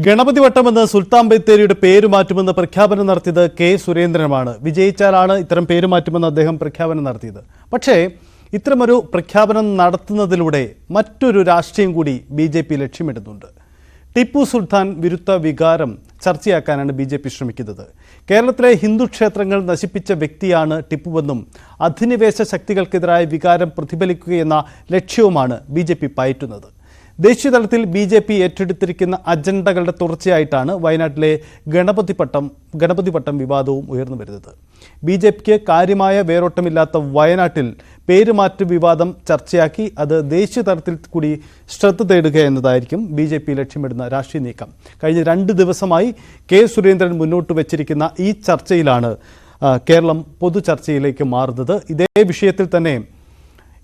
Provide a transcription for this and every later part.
ഗണപതി വട്ടമെന്ന് സുൽത്താൻ ബത്തേരിയുടെ പേര് മാറ്റുമെന്ന് പ്രഖ്യാപനം നടത്തിയത് കെ സുരേന്ദ്രനുമാണ്. വിജയിച്ചാലാണ് ഇത്തരം പേര് മാറ്റുമെന്ന് അദ്ദേഹം പ്രഖ്യാപനം നടത്തിയത്. പക്ഷേ ഇത്തരമൊരു പ്രഖ്യാപനം നടത്തുന്നതിലൂടെ മറ്റൊരു രാഷ്ട്രീയം കൂടി BJP ലക്ഷ്യമിടുന്നുണ്ട്. ടിപ്പു സുൽത്താൻ വിരുദ്ധ വികാരം ചർച്ചയാക്കാനാണ് BJP ശ്രമിക്കുന്നത്. കേരളത്തിലെ ഹിന്ദു ക്ഷേത്രങ്ങൾ നശിപ്പിച്ച വ്യക്തിയാണ് ടിപ്പുവെന്നും അധിനിവേശ ശക്തികൾക്കെതിരായ വികാരം പ്രതിഫലിക്കുകയെന്ന ലക്ഷ്യവുമാണ് BJP പയറ്റുന്നത്. ദേശീയതലത്തിൽ BJP ഏറ്റെടുത്തിരിക്കുന്ന അജണ്ടകളുടെ തുടർച്ചയായിട്ടാണ് വയനാട്ടിലെ ഗണപതി വട്ടം വിവാദവും ഉയർന്നു വരുന്നത്. BJPക്ക് കാര്യമായ വേരോട്ടമില്ലാത്ത വയനാട്ടിൽ പേരുമാറ്റ വിവാദം ചർച്ചയാക്കി അത് ദേശീയതലത്തിൽ കൂടി ശ്രദ്ധ തേടുക എന്നതായിരിക്കും BJP ലക്ഷ്യമിടുന്ന രാഷ്ട്രീയ നീക്കം. കഴിഞ്ഞ 2 ദിവസമായി കെ സുരേന്ദ്രൻ മുന്നോട്ട് വച്ചിരിക്കുന്ന ഈ ചർച്ചയിലാണ് കേരളം പൊതു ചർച്ചയിലേക്ക് മാറുന്നത്. ഇതേ വിഷയത്തിൽ തന്നെ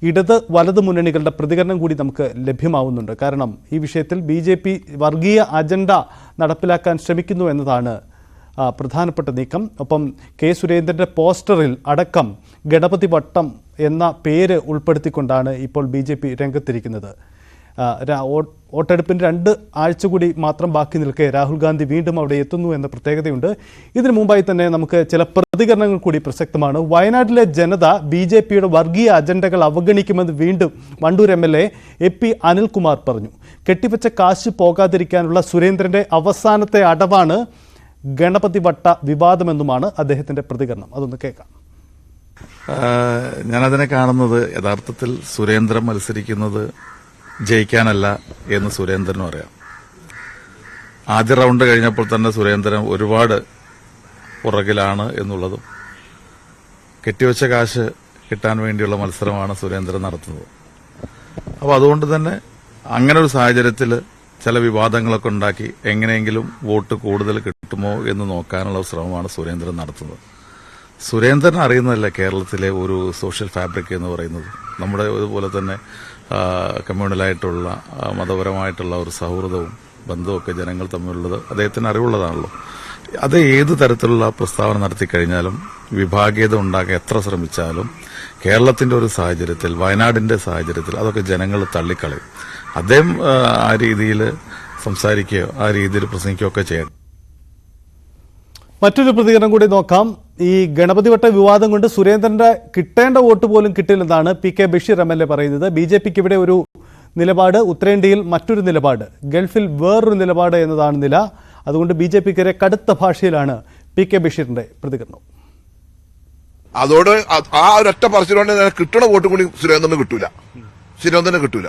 ഇടത് വലത് മുന്നണികളുടെ പ്രതികരണം കൂടി നമുക്ക് ലഭ്യമാവുന്നുണ്ട്. കാരണം ഈ വിഷയത്തിൽ BJP വർഗീയ അജണ്ട നടപ്പിലാക്കാൻ ശ്രമിക്കുന്നു എന്നതാണ് പ്രധാനപ്പെട്ട നീക്കം. ഒപ്പം കെ സുരേന്ദ്രൻ്റെ പോസ്റ്ററിൽ അടക്കം ഗണപതി വട്ടം എന്ന പേര് ഉൾപ്പെടുത്തിക്കൊണ്ടാണ് ഇപ്പോൾ BJP രംഗത്തിരിക്കുന്നത്. വോട്ടെടുപ്പിന് 2 ആഴ്ച കൂടി മാത്രം ബാക്കി നിൽക്കെ രാഹുൽ ഗാന്ധി വീണ്ടും അവിടെ എത്തുന്നു എന്ന പ്രത്യേകതയുണ്ട്. ഇതിനു മുമ്പായി തന്നെ നമുക്ക് ചില പ്രതികരണങ്ങൾ കൂടി പ്രസക്തമാണ്. വയനാട്ടിലെ ജനത BJPയുടെ വർഗീയ അജണ്ടകൾ അവഗണിക്കുമെന്ന് വീണ്ടും വണ്ടൂർ MLA AP അനിൽകുമാർ പറഞ്ഞു. കെട്ടിവെച്ച കാശ് പോകാതിരിക്കാനുള്ള സുരേന്ദ്രന്റെ അവസാനത്തെ അടവാണ് ഗണപതി വട്ട വിവാദമെന്നുമാണ് അദ്ദേഹത്തിന്റെ പ്രതികരണം. അതൊന്ന് കേൾക്കാം. ഞാനതിനെ കാണുന്നത് യഥാർത്ഥത്തിൽ സുരേന്ദ്രൻ മത്സരിക്കുന്നത് ജയിക്കാനല്ല എന്ന് സുരേന്ദ്രനും അറിയാം. ആദ്യ റൗണ്ട് കഴിഞ്ഞപ്പോൾ തന്നെ സുരേന്ദ്രൻ ഒരുപാട് പുറകിലാണ് എന്നുള്ളതും കെട്ടിവെച്ച കാശ് കിട്ടാൻ വേണ്ടിയുള്ള മത്സരമാണ് സുരേന്ദ്രൻ നടത്തുന്നത്. അപ്പോൾ അതുകൊണ്ട് തന്നെ അങ്ങനെ ഒരു സാഹചര്യത്തിൽ ചില വിവാദങ്ങളൊക്കെ ഉണ്ടാക്കി എങ്ങനെയെങ്കിലും വോട്ട് കൂടുതൽ കിട്ടുമോ എന്ന് നോക്കാനുള്ള ശ്രമമാണ് സുരേന്ദ്രൻ നടത്തുന്നത്. സുരേന്ദ്രൻ അറിയുന്നതല്ല കേരളത്തിലെ ഒരു സോഷ്യൽ ഫാബ്രിക് എന്ന് പറയുന്നത്. നമ്മുടെ ഇതുപോലെ തന്നെ കമ്മ്യൂണലായിട്ടുള്ള മതപരമായിട്ടുള്ള ഒരു സൗഹൃദവും ബന്ധമൊക്കെ ജനങ്ങൾ തമ്മിലുള്ളത് അദ്ദേഹത്തിന് അറിവുള്ളതാണല്ലോ. അത് ഏത് തരത്തിലുള്ള പ്രസ്താവന നടത്തിക്കഴിഞ്ഞാലും വിഭാഗീയത ഉണ്ടാക്കാൻ എത്ര ശ്രമിച്ചാലും കേരളത്തിന്റെ ഒരു സാഹചര്യത്തിൽ, വയനാടിന്റെ സാഹചര്യത്തിൽ അതൊക്കെ ജനങ്ങൾ തള്ളിക്കളയും. അദ്ദേഹം ആ രീതിയിൽ സംസാരിക്കുകയോ ആ രീതിയിൽ പ്രസംഗിക്കുകയോ ഒക്കെ ചെയ്യണം. മറ്റൊരു പ്രതികരണം കൂടി നോക്കാം. ഈ ഗണപതി വട്ട വിവാദം കൊണ്ട് സുരേന്ദ്രന്റെ കിട്ടേണ്ട വോട്ട് പോലും കിട്ടില്ലെന്നാണ് PK ബഷീർ MLA പറയുന്നത്. BJPക്ക് ഇവിടെ ഒരു നിലപാട്, ഉത്തരേന്ത്യയിൽ മറ്റൊരു നിലപാട്, ഗൾഫിൽ വേറൊരു നിലപാട് എന്നതാണ് നില. അതുകൊണ്ട് BJPക്കെതിരെ കടുത്ത ഭാഷയിലാണ് PK ബഷീറിന്റെ പ്രതികരണം. അതോട് ആ ഒരൊറ്റ പറച്ചിലോണ്ട് കിട്ടണ വോട്ടും കൂടി സുരേന്ദ്രന് കിട്ടൂല.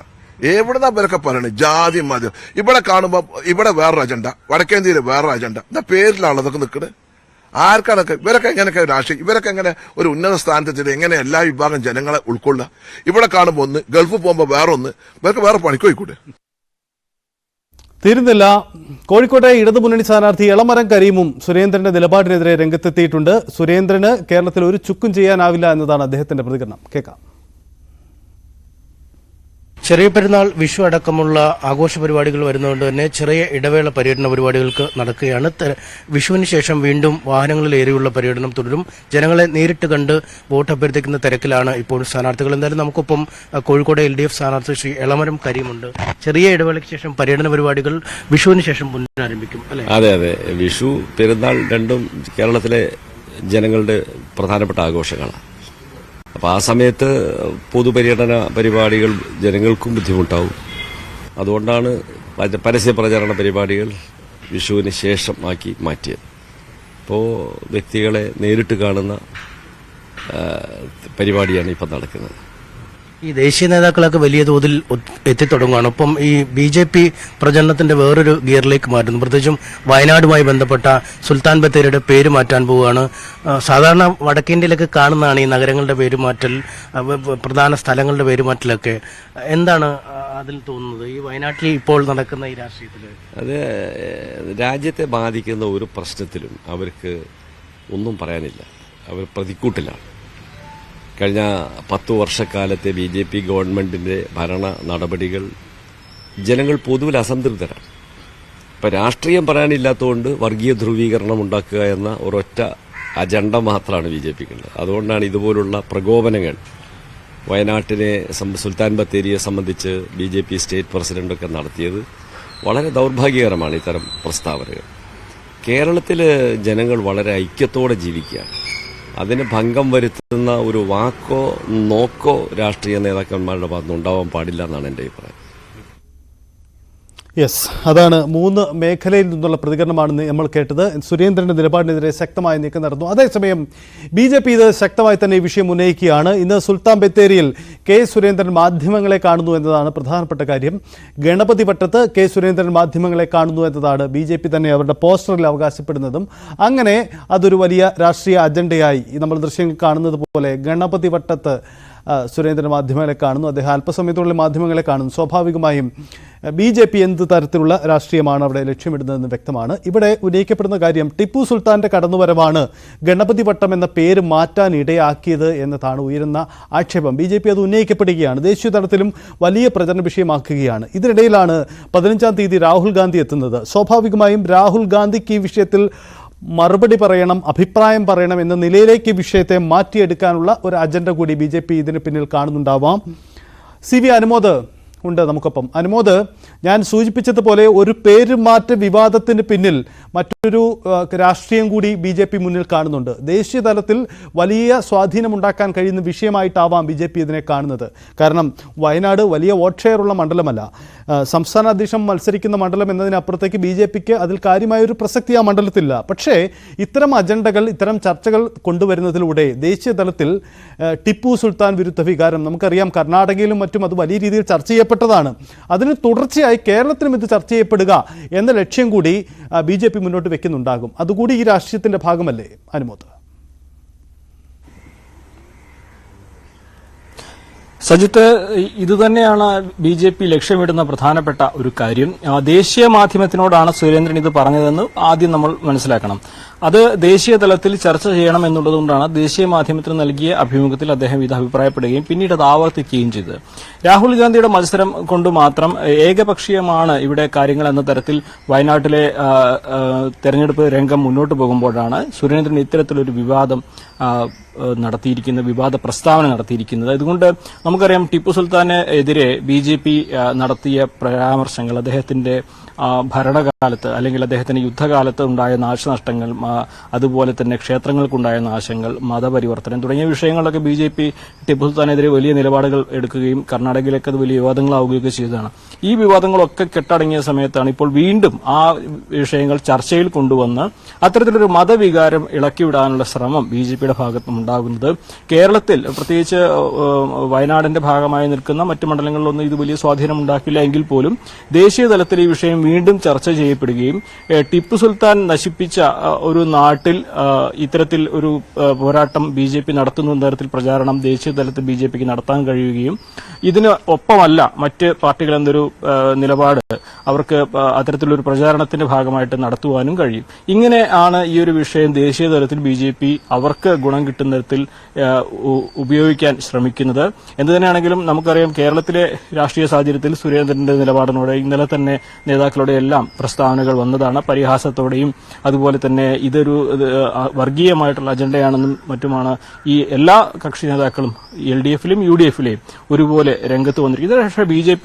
എവിടുന്നാ പേരൊക്കെ പറയണേ ജാതി മതി. ഇവിടെ കാണുമ്പോ ഇവിടെ വേറൊരു അജണ്ട, വടക്കേന്ത്യയിൽ വേറൊരു അജണ്ട. എന്താ പേരിലാണ് അതൊക്കെ നിൽക്കുന്നത്? ആർക്കാണൊക്കെ ഇവരൊക്കെ എങ്ങനെയൊക്കെ രാഷ്ട്രീയം, ഇവരൊക്കെ എങ്ങനെ ഒരു ഉന്നത സ്ഥാനത്തെത്തിയിട്ട് എങ്ങനെ എല്ലാ വിഭാഗം ജനങ്ങളെ ഉൾക്കൊള്ളുക? ഇവിടെ കാണുമ്പോ ഒന്ന്, ഗൾഫിൽ പോകുമ്പോ വേറൊന്ന്, ഇവർക്ക് വേറെ പണിക്ക് പോയിക്കൂടെ? തീരുന്നില്ല. കോഴിക്കോട്ടെ ഇടതുമുന്നണി സ്ഥാനാർത്ഥി എളമരം കരീമും സുരേന്ദ്രന്റെ നിലപാടിനെതിരെ രംഗത്തെത്തിയിട്ടുണ്ട്. സുരേന്ദ്രന് കേരളത്തിൽ ഒരു ചുക്കും ചെയ്യാനാവില്ല എന്നതാണ് അദ്ദേഹത്തിന്റെ പ്രതികരണം. കേൾക്കാം. ചെറിയ പെരുന്നാൾ, വിഷു അടക്കമുള്ള ആഘോഷ പരിപാടികൾ വരുന്നതുകൊണ്ട് തന്നെ ചെറിയ ഇടവേള പര്യടന പരിപാടികൾക്ക് നടക്കുകയാണ്. വിഷുവിന് ശേഷം വീണ്ടും വാഹനങ്ങളിലേറിയുള്ള പര്യടനം തുടരും. ജനങ്ങളെ നേരിട്ട് കണ്ട് വോട്ട് അഭ്യർത്ഥിക്കുന്ന തിരക്കിലാണ് ഇപ്പോൾ സ്ഥാനാർത്ഥികൾ. എന്തായാലും നമുക്കൊപ്പം കോഴിക്കോട് LDF സ്ഥാനാർത്ഥി ശ്രീ എളമരം കരീമുണ്ട്. ചെറിയ ഇടവേളയ്ക്ക് ശേഷം പര്യടന പരിപാടികൾ വിഷുവിന് ശേഷം പുനരാരംഭിക്കും അല്ലെ? അതെ, വിഷു പെരുന്നാൾ രണ്ടും കേരളത്തിലെ ജനങ്ങളുടെ പ്രധാനപ്പെട്ട ആഘോഷങ്ങളാണ്. അപ്പോൾ ആ സമയത്ത് പൊതുപര്യടന പരിപാടികൾ ജനങ്ങൾക്കും ബുദ്ധിമുട്ടാവും. അതുകൊണ്ടാണ് പരസ്യ പ്രചാരണ പരിപാടികൾ വിഷുവിന് ശേഷം ആക്കി മാറ്റിയത്. ഇപ്പോൾ വ്യക്തികളെ നേരിട്ട് കാണുന്ന പരിപാടിയാണ് ഇപ്പം നടക്കുന്നത്. ഈ ദേശീയ നേതാക്കളൊക്കെ വലിയ തോതിൽ എത്തിത്തുടങ്ങുകയാണ്. ഒപ്പം ഈ BJP പ്രചരണത്തിന്റെ വേറൊരു ഗിയറിലേക്ക് മാറ്റുന്നു. പ്രത്യേകിച്ചും വയനാടുമായി ബന്ധപ്പെട്ട സുൽത്താൻ ബത്തേരിയുടെ പേര് മാറ്റാൻ പോവുകയാണ്. സാധാരണ വടക്കേന്ത്യയിലൊക്കെ കാണുന്നതാണ് ഈ നഗരങ്ങളുടെ പേരുമാറ്റൽ, പ്രധാന സ്ഥലങ്ങളുടെ പേരുമാറ്റലൊക്കെ. എന്താണ് അതിൽ തോന്നുന്നത് ഈ വയനാട്ടിൽ ഇപ്പോൾ നടക്കുന്ന ഈ രാഷ്ട്രീയത്തിൽ? അത് രാജ്യത്തെ ബാധിക്കുന്ന ഒരു പ്രശ്നത്തിലും അവർക്ക് ഒന്നും പറയാനില്ല. അവർ പ്രതിക്കൂട്ടിലാണ്. കഴിഞ്ഞ 10 വർഷക്കാലത്തെ BJP ഗവൺമെന്റിന്റെ ഭരണ നടപടികൾ ജനങ്ങൾ പൊതുവിൽ അസംതൃപ്തരാണ്. ഇപ്പം രാഷ്ട്രീയം പറയാനില്ലാത്തതുകൊണ്ട് വർഗീയ ധ്രുവീകരണം ഉണ്ടാക്കുക എന്ന ഒരൊറ്റ അജണ്ട മാത്രമാണ് BJPക്കുള്ളത്. അതുകൊണ്ടാണ് ഇതുപോലുള്ള പ്രകോപനങ്ങൾ വയനാട്ടിനെ സുൽത്താൻ ബത്തേരിയെ സംബന്ധിച്ച് BJP സ്റ്റേറ്റ് പ്രസിഡന്റൊക്കെ നടത്തിയത്. വളരെ ദൗർഭാഗ്യകരമാണ് ഇത്തരം പ്രസ്താവനകൾ. കേരളത്തിൽ ജനങ്ങൾ വളരെ ഐക്യത്തോടെ ജീവിക്കുകയാണ്. അതിന് ഭംഗം വരുത്തുന്ന ഒരു വാക്കോ നോക്കോ രാഷ്ട്രീയ നേതാക്കന്മാരുടെ ഭാഗത്തുനിന്ന് ഉണ്ടാവാൻ പാടില്ല എന്നാണ് എൻ്റെ അഭിപ്രായം. യെസ്, അതാണ് 3 മേഖലയിൽ നിന്നുള്ള പ്രതികരണമാണ് നമ്മൾ കേട്ടത്. സുരേന്ദ്രന്റെ നിലപാടിനെതിരെ ശക്തമായ നീക്കം നടന്നു. അതേസമയം BJP ഇത് ശക്തമായി തന്നെ ഈ വിഷയം ഉന്നയിക്കുകയാണ്. ഇന്ന് സുൽത്താൻ ബത്തേരിയിൽ കെ സുരേന്ദ്രൻ മാധ്യമങ്ങളെ കാണുന്നു എന്നതാണ് പ്രധാനപ്പെട്ട കാര്യം. ഗണപതി വട്ടത്ത് കെ സുരേന്ദ്രൻ മാധ്യമങ്ങളെ കാണുന്നു എന്നതാണ് BJP തന്നെ അവരുടെ പോസ്റ്ററിൽ അവകാശപ്പെടുന്നതും. അങ്ങനെ അതൊരു വലിയ രാഷ്ട്രീയ അജണ്ടയായി നമ്മൾ ദൃശ്യങ്ങൾ കാണുന്നത് പോലെ ഗണപതി വട്ടത്ത് സുരേന്ദ്രൻ മാധ്യമങ്ങളെ കാണുന്നു. അദ്ദേഹം അല്പസമയത്തുള്ളിൽ മാധ്യമങ്ങളെ കാണുന്നു. സ്വാഭാവികമായും BJP എന്ത് തരത്തിലുള്ള രാഷ്ട്രീയമാണ് അവിടെ ലക്ഷ്യമിടുന്നതെന്ന് വ്യക്തമാണ്. ഇവിടെ ഉന്നയിക്കപ്പെടുന്ന കാര്യം ടിപ്പു സുൽത്താന്റെ കടന്നുവരവാണ് ഗണപതി വട്ടം എന്ന പേര് മാറ്റാൻ ഇടയാക്കിയത് എന്നതാണ് ഉയരുന്ന ആക്ഷേപം. BJP അത് ഉന്നയിക്കപ്പെടുകയാണ്. ദേശീയ തലത്തിലും വലിയ പ്രചരണ വിഷയമാക്കുകയാണ്. ഇതിനിടയിലാണ് 15-ാം തീയതി രാഹുൽ ഗാന്ധി എത്തുന്നത്. സ്വാഭാവികമായും രാഹുൽ ഗാന്ധിക്ക് ഈ വിഷയത്തിൽ മറുപടി പറയണം, അഭിപ്രായം പറയണം എന്ന നിലയിലേക്ക് വിഷയത്തെ മാറ്റിയെടുക്കാനുള്ള ഒരു അജണ്ട കൂടി BJP ഇതിന് പിന്നിൽ കാണുന്നുണ്ടാവാം. CV അനുമോദ് ഉണ്ട് നമുക്കൊപ്പം. അനുമോദ്, ഞാൻ സൂചിപ്പിച്ചതുപോലെ ഒരു പേരുമാറ്റ വിവാദത്തിന് പിന്നിൽ മറ്റൊരു രാഷ്ട്രീയം കൂടി BJP മുന്നിൽ കാണുന്നുണ്ട്. ദേശീയ തലത്തിൽ വലിയ സ്വാധീനമുണ്ടാക്കാൻ കഴിയുന്ന വിഷയമായിട്ടാവാം BJP ഇതിനെ കാണുന്നത്. കാരണം വയനാട് വലിയ വോട്ട് ഷെയറുള്ള മണ്ഡലമല്ല, സംസ്ഥാന അധ്യക്ഷൻ മത്സരിക്കുന്ന മണ്ഡലം എന്നതിനപ്പുറത്തേക്ക് BJPക്ക് അതിൽ കാര്യമായൊരു പ്രസക്തി ആ മണ്ഡലത്തില്ല. പക്ഷേ ഇത്തരം അജണ്ടകൾ, ഇത്തരം ചർച്ചകൾ കൊണ്ടുവരുന്നതിലൂടെ ദേശീയ തലത്തിൽ ടിപ്പു സുൽത്താൻ വിരുദ്ധ വികാരം നമുക്കറിയാം, കർണാടകയിലും മറ്റും അത് വലിയ രീതിയിൽ ചർച്ച ചെയ്യപ്പെട്ടതാണ്. അതിന് തുടർച്ചയായി കേരളത്തിലും ഇത് ചർച്ച ചെയ്യപ്പെടുക എന്ന ലക്ഷ്യം കൂടി BJP മുന്നോട്ട് വെക്കുന്നുണ്ടാകും. അതുകൂടി ഈ രാഷ്ട്രീയത്തിന്റെ ഭാഗമല്ലേ അനുമോദ്? സജിത്ത്, ഇതുതന്നെയാണ് BJP ലക്ഷ്യമിടുന്ന പ്രധാനപ്പെട്ട ഒരു കാര്യം. ദേശീയ മാധ്യമത്തിനോടാണ് സുരേന്ദ്രൻ ഇത് പറഞ്ഞതെന്ന് ആദ്യം നമ്മൾ മനസ്സിലാക്കണം. അത് ദേശീയ തലത്തിൽ ചർച്ച ചെയ്യണം എന്നുള്ളതുകൊണ്ടാണ് ദേശീയ മാധ്യമത്തിന് നൽകിയ അഭിമുഖത്തിൽ അദ്ദേഹം ഇത് അഭിപ്രായപ്പെടുകയും പിന്നീട് അത് ആവർത്തിക്കുകയും ചെയ്തത്. രാഹുൽ ഗാന്ധിയുടെ മത്സരം കൊണ്ട് മാത്രം ഏകപക്ഷീയമാണ് ഇവിടെ കാര്യങ്ങൾ എന്ന തരത്തിൽ വയനാട്ടിലെ തെരഞ്ഞെടുപ്പ് രംഗം മുന്നോട്ട് പോകുമ്പോഴാണ് സുരേന്ദ്രൻ ഇത്തരത്തിലൊരു വിവാദം നടത്തിയിരിക്കുന്നത്, വിവാദ പ്രസ്താവന നടത്തിയിരിക്കുന്നത്. അതുകൊണ്ട് നമുക്കറിയാം ടിപ്പു സുൽത്താന് എതിരെ BJP നടത്തിയ പരാമർശങ്ങൾ, അദ്ദേഹത്തിന്റെ ഭരണകാലത്ത് അല്ലെങ്കിൽ അദ്ദേഹത്തിന്റെ യുദ്ധകാലത്ത് ഉണ്ടായ നാശനഷ്ടങ്ങൾ, അതുപോലെ തന്നെ ക്ഷേത്രങ്ങൾക്കുണ്ടായ നാശങ്ങൾ, മതപരിവർത്തനം തുടങ്ങിയ വിഷയങ്ങളിലൊക്കെ BJP ടിപ്പു സുൽത്താനെതിരെ വലിയ നിലപാടുകൾ എടുക്കുകയും കർണാടകയിലേക്ക് അത് വലിയ വിവാദങ്ങളാവുകയൊക്കെ ചെയ്തതാണ്. ഈ വിവാദങ്ങളൊക്കെ കെട്ടടങ്ങിയ സമയത്താണ് ഇപ്പോൾ വീണ്ടും ആ വിഷയങ്ങൾ ചർച്ചയിൽ കൊണ്ടുവന്ന് അത്തരത്തിലൊരു മതവികാരം ഇളക്കിവിടാനുള്ള ശ്രമം BJPയുടെ ഭാഗത്തും ഉണ്ടാകുന്നത്. കേരളത്തിൽ പ്രത്യേകിച്ച് വയനാടിന്റെ ഭാഗമായി നിൽക്കുന്ന മറ്റു മണ്ഡലങ്ങളിലൊന്നും ഇത് വലിയ സ്വാധീനം ഉണ്ടാക്കില്ല എങ്കിൽ പോലും ദേശീയ തലത്തിൽ ഈ വിഷയം വീണ്ടും ചർച്ച ചെയ്യപ്പെടുകയും ടിപ്പു സുൽത്താൻ നശിപ്പിച്ച ഒരു നാട്ടിൽ ഇത്തരത്തിൽ ഒരു പോരാട്ടം BJP നടത്തുന്ന തരത്തിൽ പ്രചാരണം ദേശീയ തലത്തിൽ BJPക്ക് നടത്താൻ കഴിയുകയും ഇതിന് ഒപ്പമല്ല മറ്റ് പാർട്ടികൾ എന്നൊരു നിലപാട് അവർക്ക് അത്തരത്തിലൊരു പ്രചാരണത്തിന്റെ ഭാഗമായിട്ട് നടത്തുവാനും കഴിയും. ഇങ്ങനെ ആണ് ഈ ഒരു വിഷയം ദേശീയ തലത്തിൽ BJP അവർക്ക് ഗുണം കിട്ടുന്ന തരത്തിൽ ഉപയോഗിക്കാൻ ശ്രമിക്കുന്നത്. എന്തു തന്നെയാണെങ്കിലും നമുക്കറിയാം കേരളത്തിലെ രാഷ്ട്രീയ സാഹചര്യത്തിൽ സുരേന്ദ്രന്റെ നിലപാടിനോട് ഇന്നലെ തന്നെ നേതാക്കളുടെ എല്ലാം പ്രസ്താവനകൾ വന്നതാണ്. പരിഹാസത്തോടെയും അതുപോലെ തന്നെ ഇതൊരു വർഗീയമായിട്ടുള്ള അജണ്ടയാണെന്നും മറ്റുമാണ് ഈ എല്ലാ കക്ഷി നേതാക്കളും LDFിലും UDFിലെയും ഒരുപോലെ രംഗത്ത് വന്നിരിക്കുന്നത്. പക്ഷേ BJP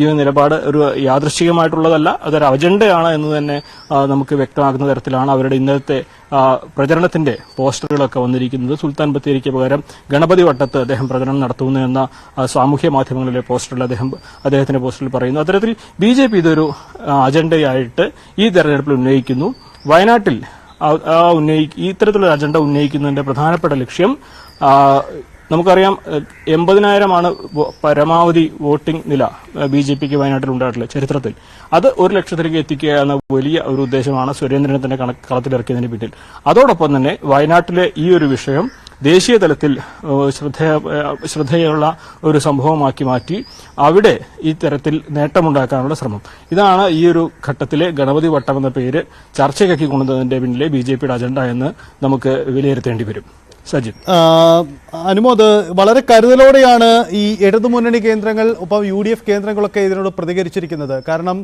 ഈ നിലപാട് ഒരു യാദൃശ്ചികമായിട്ടുള്ളതല്ല, അതൊരു അജണ്ടയാണ് എന്ന് തന്നെ നമുക്ക് വ്യക്തമാക്കുന്ന തരത്തിലാണ് അവരുടെ ഇന്നലത്തെ പ്രചരണത്തിന്റെ പോസ്റ്ററുകളൊക്കെ വന്നിരിക്കുന്നത്. സുൽത്താൻ ബത്തേരിക്ക് പകരം ഗണപതി വട്ടത്ത് അദ്ദേഹം പ്രചരണം നടത്തുന്നു എന്ന സാമൂഹ്യ മാധ്യമങ്ങളിലെ പോസ്റ്ററിൽ അദ്ദേഹത്തിന്റെ പോസ്റ്ററിൽ പറയുന്നു. അത്തരത്തിൽ BJP ഇതൊരു അജണ്ടയായിട്ട് ഈ തെരഞ്ഞെടുപ്പിൽ ഉന്നയിക്കുന്നു. വയനാട്ടിൽ ഇത്തരത്തിലുള്ള അജണ്ട ഉന്നയിക്കുന്നതിന്റെ പ്രധാനപ്പെട്ട ലക്ഷ്യം നമുക്കറിയാം 80,000 പരമാവധി വോട്ടിംഗ് നില BJPക്ക് വയനാട്ടിൽ ഉണ്ടായിട്ടുള്ള ചരിത്രത്തിൽ. അത് 1 ലക്ഷത്തിലേക്ക് എത്തിക്കുക എന്ന വലിയ ഒരു ഉദ്ദേശമാണ് സുരേന്ദ്രനെ തന്നെ കളത്തിലിറക്കിയതിന് പിന്നിൽ. അതോടൊപ്പം തന്നെ വയനാട്ടിലെ ഈ ഒരു വിഷയം ദേശീയ തലത്തിൽ ശ്രദ്ധയുള്ള ഒരു സംഭവമാക്കി മാറ്റി അവിടെ ഈ തരത്തിൽ നേട്ടമുണ്ടാക്കാനുള്ള ശ്രമം. ഇതാണ് ഈ ഒരു ഘട്ടത്തിലെ ഗണപതി വട്ടം എന്ന പേര് ചർച്ചയ്ക്കാക്കി കൊണ്ടുവന്നതിന്റെ പിന്നിലെ BJPയുടെ അജണ്ട എന്ന് നമുക്ക് വിലയിരുത്തേണ്ടി വരും. സജിത്, അനുമോദ്, വളരെ കരുതലോടെയാണ് ഈ ഇടതുമുന്നണി കേന്ദ്രങ്ങൾ ഒപ്പം UDF കേന്ദ്രങ്ങളൊക്കെ ഇതിനോട് പ്രതികരിച്ചിരിക്കുന്നത്. കാരണം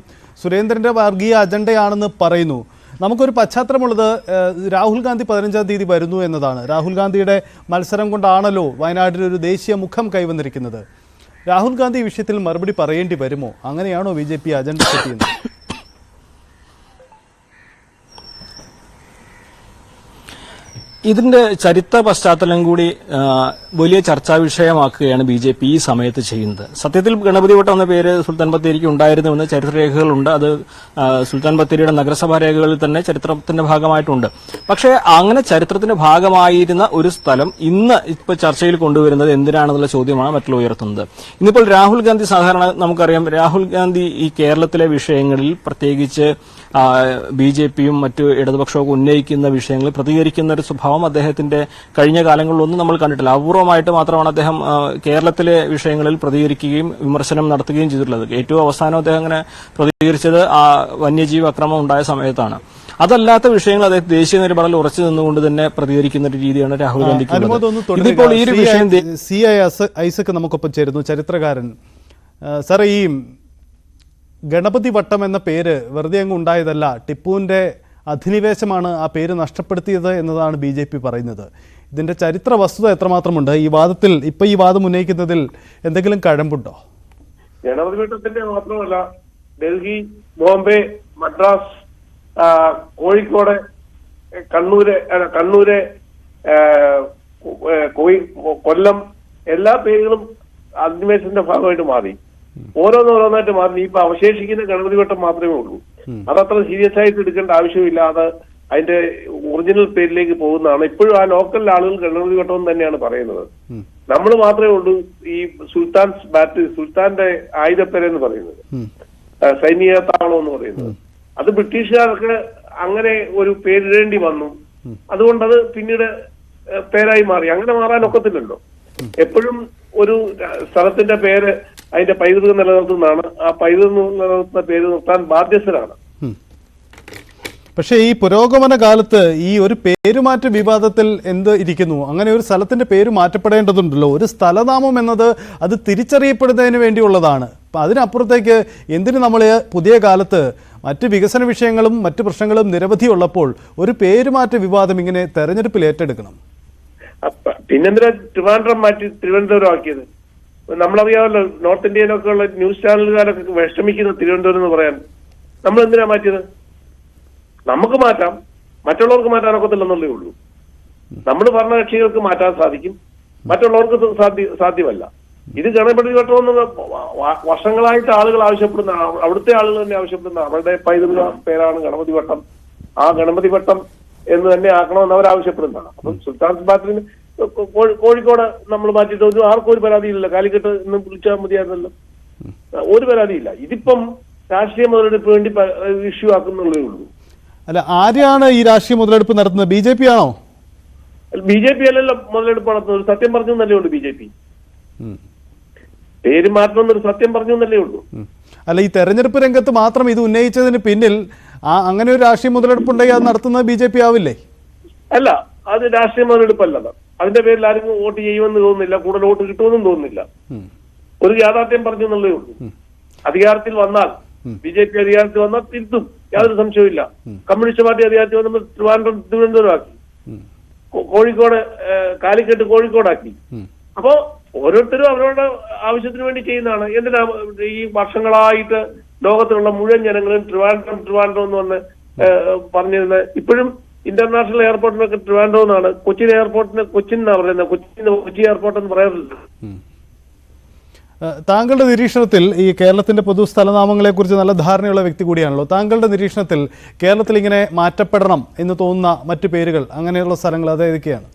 സുരേന്ദ്രന്റെ വർഗീയ അജണ്ടയാണെന്ന് പറയുന്നു. നമുക്കൊരു പശ്ചാത്തലമുള്ളത് രാഹുൽ ഗാന്ധി 15-ാം തീയതി വരുന്നു എന്നതാണ്. രാഹുൽ ഗാന്ധിയുടെ മത്സരം കൊണ്ടാണല്ലോ വയനാട്ടിൽ ഒരു ദേശീയ മുഖം കൈവന്നിരിക്കുന്നത്. രാഹുൽ ഗാന്ധി ഈ വിഷയത്തിൽ മറുപടി പറയേണ്ടി വരുമോ? അങ്ങനെയാണോ BJP അജണ്ട സെറ്റ് ചെയ്യുന്നത്? ഇതിന്റെ ചരിത്ര പശ്ചാത്തലം കൂടി വലിയ ചർച്ചാ വിഷയമാക്കുകയാണ് BJP ഈ സമയത്ത് ചെയ്യുന്നത്. സത്യത്തിൽ ഗണപതി വട്ടം എന്ന പേര് സുൽത്താൻ ബത്തേരിക്ക് ഉണ്ടായിരുന്നുവെന്ന് ചരിത്രരേഖകളുണ്ട്. അത് സുൽത്താൻ ബത്തേരിയുടെ നഗരസഭാ രേഖകളിൽ തന്നെ ചരിത്രത്തിന്റെ ഭാഗമായിട്ടുണ്ട്. പക്ഷേ അങ്ങനെ ചരിത്രത്തിന്റെ ഭാഗമായിരുന്ന ഒരു സ്ഥലം ഇന്ന് ഇപ്പൊ ചർച്ചയിൽ കൊണ്ടുവരുന്നത് എന്തിനാണെന്നുള്ള ചോദ്യമാണ് മറ്റുള്ള ഉയർത്തുന്നത്. ഇന്നിപ്പോൾ രാഹുൽ ഗാന്ധി, സാധാരണ നമുക്കറിയാം രാഹുൽ ഗാന്ധി ഈ കേരളത്തിലെ വിഷയങ്ങളിൽ പ്രത്യേകിച്ച് BJPയും മറ്റു ഇടതുപക്ഷവും ഉന്നയിക്കുന്ന വിഷയങ്ങളിൽ പ്രതികരിക്കുന്ന ഒരു സ്വഭാവം അദ്ദേഹത്തിന്റെ കഴിഞ്ഞ കാലങ്ങളിലൊന്നും നമ്മൾ കണ്ടിട്ടില്ല. അപൂർവമായിട്ട് മാത്രമാണ് അദ്ദേഹം കേരളത്തിലെ വിഷയങ്ങളിൽ പ്രതികരിക്കുകയും വിമർശനം നടത്തുകയും ചെയ്തിട്ടുള്ളത്. ഏറ്റവും അവസാനം അദ്ദേഹം അങ്ങനെ പ്രതികരിച്ചത് വന്യജീവി ആക്രമണം ഉണ്ടായ സമയത്താണ്. അതല്ലാത്ത വിഷയങ്ങൾ അദ്ദേഹം ദേശീയ നിലപാടിൽ ഉറച്ചു നിന്നുകൊണ്ട് തന്നെ പ്രതികരിക്കുന്ന ഒരു രീതിയാണ് രാഹുൽ ഗാന്ധിക്ക്. ഇതിപ്പോൾ ഈ ഒരു വിഷയം CI ഐസക് നമുക്കൊപ്പം ചേരുന്നു, ചരിത്രകാരൻ. സാർ, ഈ ഗണപതി വട്ടം എന്ന പേര് വെറുതെ അങ്ങ് ഉണ്ടായതല്ല, ടിപ്പുവിൻ്റെ അധിനിവേശമാണ് ആ പേര് നഷ്ടപ്പെടുത്തിയത് എന്നതാണ് BJP പറയുന്നത്. ഇതിൻ്റെ ചരിത്ര വസ്തുത എത്രമാത്രമുണ്ട് ഈ വാദത്തിൽ? ഇപ്പം ഈ വാദം ഉന്നയിക്കുന്നതിൽ എന്തെങ്കിലും കഴമ്പുണ്ടോ? ഗണപതി വട്ടത്തിന്റെ മാത്രമല്ല, ഡൽഹി, ബോംബെ, മദ്രാസ്, കോഴിക്കോട്, കണ്ണൂര്, കൊല്ലം, എല്ലാ പേരുകളും അധിനിവേശത്തിന്റെ ഭാഗമായിട്ട് മാറി. ഓരോന്നോരോന്നായിട്ട് മാറി. ഇപ്പൊ അവശേഷിക്കുന്ന ഗണപതി വട്ടം മാത്രമേ ഉള്ളൂ. അതത്ര സീരിയസ് ആയിട്ട് എടുക്കേണ്ട ആവശ്യമില്ല. അത് അതിന്റെ ഒറിജിനൽ പേരിലേക്ക് പോകുന്നതാണ്. ഇപ്പോഴും ആ ലോക്കൽ ആളുകൾ ഗണപതി വട്ടം തന്നെയാണ് പറയുന്നത്. നമ്മൾ മാത്രമേ ഉള്ളൂ ഈ സുൽത്താന്റെ ആയുധപ്പേരെന്ന് പറയുന്നത്, സൈനിക താവളം എന്ന് പറയുന്നത്. അത് ബ്രിട്ടീഷുകാർക്ക് അങ്ങനെ ഒരു പേരിടേണ്ടി വന്നു. അതുകൊണ്ടത് പിന്നീട് പേരായി മാറി. അങ്ങനെ മാറാൻ ഒക്കത്തില്ലല്ലോ. എപ്പോഴും ഒരു സ്ഥലത്തിന്റെ പേര് അതിന്റെ പൈതൃകം നിലനിർത്തുന്നതാണ്. ആ പൈതൃകം നിലനിർത്തുന്ന പേര് നിർത്താൻ ബാധ്യസ്ഥരാണ്. പക്ഷേ ഈ പുരോഗമന കാലത്ത് ഈ ഒരു പേരുമാറ്റ വിവാദത്തിൽ എന്ത് ഇരിക്കുന്നു? അങ്ങനെ ഒരു സ്ഥലത്തിന്റെ പേര് മാറ്റപ്പെടേണ്ടതുണ്ടല്ലോ. ഒരു സ്ഥലനാമം എന്നത് അത് തിരിച്ചറിയപ്പെടുന്നതിന് വേണ്ടിയുള്ളതാണ്. അപ്പം അതിനപ്പുറത്തേക്ക് എന്തിന് നമ്മൾ പുതിയ കാലത്ത് മറ്റ് വികസന വിഷയങ്ങളും മറ്റ് പ്രശ്നങ്ങളും നിരവധി ഉള്ളപ്പോൾ ഒരു പേരുമാറ്റ വിവാദം ഇങ്ങനെ തെരഞ്ഞെടുപ്പിൽ ഏറ്റെടുക്കണം? പിന്നെന്തിനാ ട്രിവാൻഡ്രം മാറ്റി തിരുവനന്തപുരം ആക്കിയത്? നമ്മളറിയാമല്ലോ, നോർത്ത് ഇന്ത്യയിലൊക്കെ ഉള്ള ന്യൂസ് ചാനലുകാരൊക്കെ വിഷമിക്കുന്ന തിരുവനന്തപുരം എന്ന് പറയാൻ. നമ്മൾ എന്തിനാ മാറ്റിയത്? നമുക്ക് മാറ്റാം, മറ്റുള്ളവർക്ക് മാറ്റാനൊക്കത്തില്ലെന്നുള്ളേ ഉള്ളൂ. നമ്മൾ ഭരണകക്ഷികൾക്ക് മാറ്റാൻ സാധിക്കും, മറ്റുള്ളവർക്ക് സാധ്യമല്ല. ഇത് ഗണപതി വട്ടം എന്ന് വർഷങ്ങളായിട്ട് ആളുകൾ ആവശ്യപ്പെടുന്ന, അവിടുത്തെ ആളുകൾ തന്നെ ആവശ്യപ്പെടുന്ന അവരുടെ പൈതൃക പേരാണ് ഗണപതി വട്ടം. ആ ഗണപതി വട്ടം എന്ന് തന്നെ ആക്കണമെന്ന് അവർ ആവശ്യപ്പെടുന്നതാണ്. അപ്പം സുൽത്താൻ ബാത്തിന് കോഴിക്കോട് നമ്മൾ മാറ്റിയിട്ട് ആർക്കും ഒരു പരാതിയില്ല. കാലിക്കട്ട് ഇന്ന് വിളിച്ചാൽ മതിയായിരുന്നല്ലോ, ഒരു പരാതിയില്ല. ഇതിപ്പം രാഷ്ട്രീയ മുതലെടുപ്പ് വേണ്ടി ഇഷ്യൂ ആക്കുന്നുള്ളേ ഉള്ളൂ. അല്ല, ആരെയാണ് ഈ രാഷ്ട്രീയ മുതലെടുപ്പ് നടത്തുന്നത്? BJP ആണോ? BJP അല്ലല്ലോ മുതലെടുപ്പ് നടത്തുന്നത്. ഒരു സത്യം പറഞ്ഞു എന്നല്ലേ ഉള്ളൂ BJP. പേര് മാറ്റണമെന്നൊരു സത്യം പറഞ്ഞു എന്നല്ലേ ഉള്ളൂ. അല്ല, ഈ തെരഞ്ഞെടുപ്പ് രംഗത്ത് മാത്രം ഇത് ഉന്നയിച്ചതിന് പിന്നിൽ അങ്ങനെ ഒരു രാഷ്ട്രീയ മുതലെടുപ്പ് ഉണ്ടെങ്കിൽ അത് നടത്തുന്നത് BJP ആവില്ലേ? അല്ല, അത് രാഷ്ട്രീയ മുതലെടുപ്പല്ലത്. അതിന്റെ പേരിൽ ആരും വോട്ട് ചെയ്യുമെന്ന് തോന്നുന്നില്ല, കൂടുതൽ വോട്ട് കിട്ടുമെന്നും തോന്നുന്നില്ല. ഒരു യാഥാർത്ഥ്യം പറഞ്ഞു എന്നുള്ളേ ഉള്ളൂ. അധികാരത്തിൽ വന്നാൽ BJP അധികാരത്തിൽ വന്നാൽ തിരുത്തും, യാതൊരു സംശയവും. കമ്മ്യൂണിസ്റ്റ് പാർട്ടി അധികാരത്തിൽ വന്നപ്പോൾ തിരുവനന്തപുരം ആക്കി, കോഴിക്കോട് കാലിക്കട്ട് കോഴിക്കോടാക്കി. അപ്പോ ഓരോരുത്തരും അവരുടെ ആവശ്യത്തിന് വേണ്ടി ചെയ്യുന്നതാണ്. എന്തിനാ ഈ വർഷങ്ങളായിട്ട് ലോകത്തിലുള്ള മുഴുവൻ ജനങ്ങളും ട്രിവാൻഡ്രം എന്ന് വന്ന് പറഞ്ഞിരുന്നത്? ഇപ്പോഴും ഇന്റർനാഷണൽ എയർപോർട്ടിനൊക്കെ ട്രിവാൻഡ്രം എന്നാണ്. കൊച്ചിൻ എയർപോർട്ടിന് കൊച്ചിൻ എന്നാ പറയുന്നത്, കൊച്ചി എയർപോർട്ട് എന്ന് പറയാറില്ല. താങ്കളുടെ നിരീക്ഷണത്തിൽ ഈ കേരളത്തിന്റെ പൊതു സ്ഥലനാമങ്ങളെക്കുറിച്ച് നല്ല ധാരണയുള്ള വ്യക്തി കൂടിയാണല്ലോ. താങ്കളുടെ നിരീക്ഷണത്തിൽ കേരളത്തിൽ ഇങ്ങനെ മാറ്റപ്പെടണം എന്ന് തോന്നുന്ന മറ്റു പേരുകൾ, അങ്ങനെയുള്ള സ്ഥലങ്ങൾ അത് ഏതൊക്കെയാണ്?